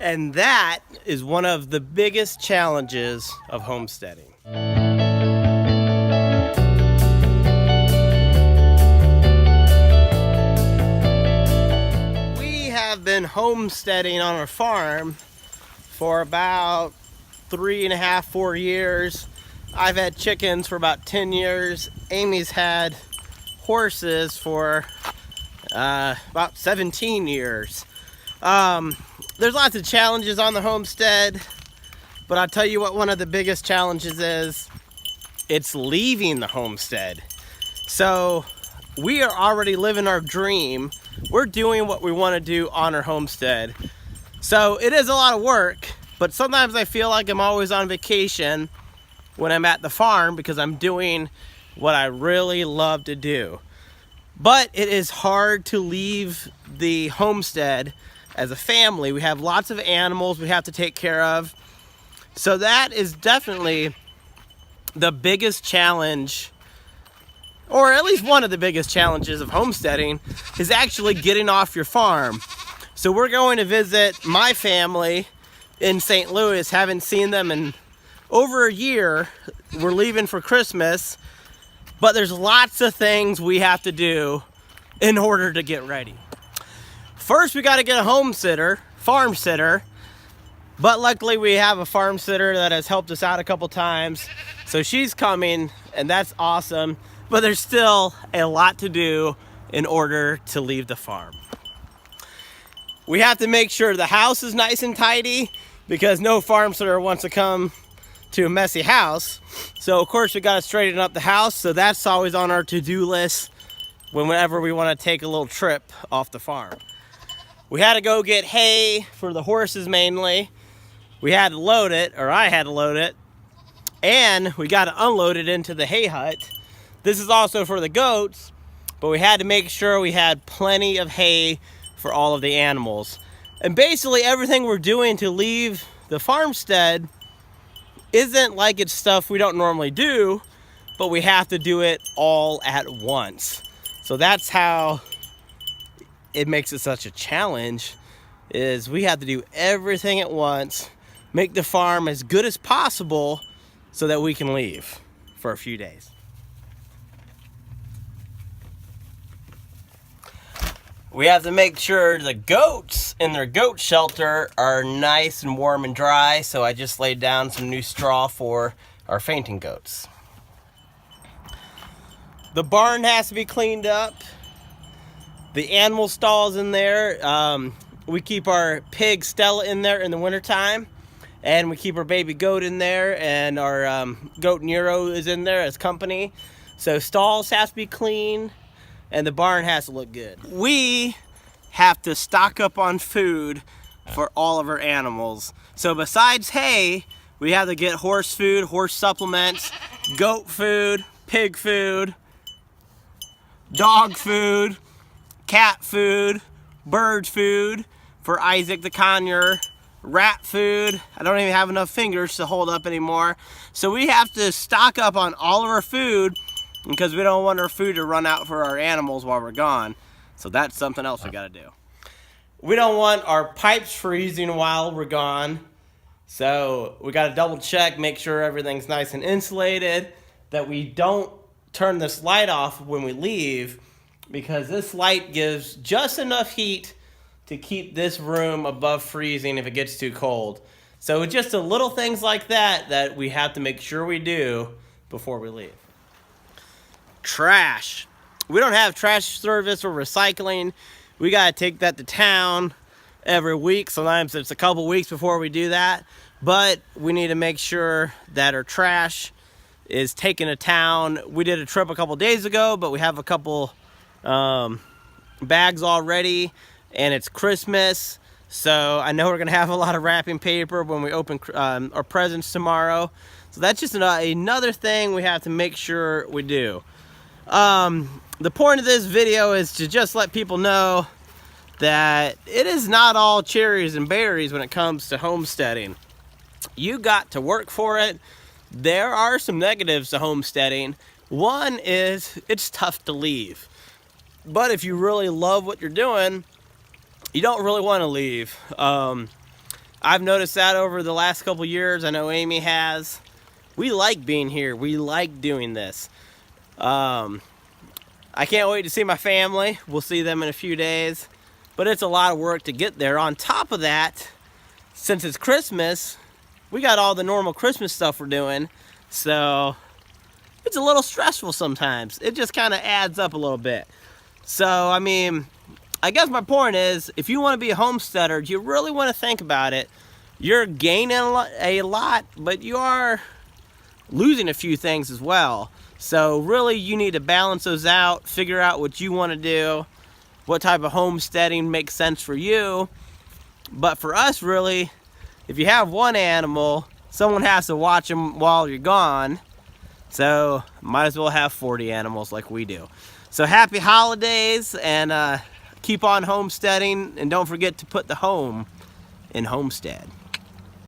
And that is one of the biggest challenges of homesteading. We have been homesteading on our farm for about 3.5, 4 years. I've had chickens for about 10 years. Amy's had horses for about 17 years. There's lots of challenges on the homestead, but I'll tell you what one of the biggest challenges is. It's leaving the homestead. So we are already living our dream. We're doing what we want to do on our homestead. So it is a lot of work, but sometimes I feel like I'm always on vacation when I'm at the farm because I'm doing what I really love to do. But it is hard to leave the homestead as a family. We have lots of animals we have to take care of. So that is definitely the biggest challenge, or at least one of the biggest challenges of homesteading, is actually getting off your farm. So we're going to visit my family in St. Louis. Haven't seen them in over a year. We're leaving for Christmas, but there's lots of things we have to do in order to get ready. First, we got to get a farm sitter, but luckily we have a farm sitter that has helped us out a couple times, so she's coming, and that's awesome, but there's still a lot to do in order to leave the farm. We have to make sure the house is nice and tidy, because no farm sitter wants to come to a messy house. So of course we got to straighten up the house, so that's always on our to-do list whenever we want to take a little trip off the farm. We had to go get hay for the horses mainly. We had to load it, or I had to load it, and we got to unload it into the hay hut. This is also for the goats, but we had to make sure we had plenty of hay for all of the animals. And basically everything we're doing to leave the farmstead isn't like it's stuff we don't normally do, but we have to do it all at once. So that's how it makes it such a challenge, is we have to do everything at once, make the farm as good as possible so that we can leave for a few days. We have to make sure the goats in their goat shelter are nice and warm and dry, so I just laid down some new straw for our fainting goats. The barn has to be cleaned up. The animal stalls in there. We keep our pig Stella in there in the wintertime, and we keep our baby goat in there, and our goat Nero is in there as company. So stalls have to be clean, and the barn has to look good. We have to stock up on food for all of our animals. So besides hay, we have to get horse food, horse supplements, goat food, pig food, dog food, cat food, bird food for Isaac the conure, rat food. I don't even have enough fingers to hold up anymore. So we have to stock up on all of our food because we don't want our food to run out for our animals while we're gone. So that's something else we got to do. We don't want our pipes freezing while we're gone. So we got to double check, make sure everything's nice and insulated, that we don't turn this light off when we leave, because this light gives just enough heat to keep this room above freezing if it gets too cold. So it's just the little things like that that we have to make sure we do before we leave. Trash. We don't have trash service or recycling. We got to take that to town every week. Sometimes it's a couple weeks before we do that. But we need to make sure that our trash is taken to town. We did a trip a couple days ago, but we have a couple bags already, and it's Christmas, so I know we're gonna have a lot of wrapping paper when we open our presents tomorrow. So that's just another thing we have to make sure we do. The point of this video is to just let people know that it is not all cherries and berries when it comes to homesteading. You got to work for it. There are some negatives to homesteading. One is it's tough to leave. But if you really love what you're doing, you don't really want to leave. I've noticed that over the last couple years. I know Amy has. We like being here. We like doing this. I can't wait to see my family. We'll see them in a few days. But it's a lot of work to get there. On top of that, since it's Christmas, we got all the normal Christmas stuff we're doing. So it's a little stressful sometimes. It just kind of adds up a little bit. So, I mean, I guess my point is, if you want to be a homesteader, you really want to think about it. You're gaining a lot, but you are losing a few things as well. So really, you need to balance those out, figure out what you want to do, what type of homesteading makes sense for you. But for us, really, if you have one animal, someone has to watch them while you're gone. So might as well have 40 animals like we do. So happy holidays, and keep on homesteading, and don't forget to put the home in homestead.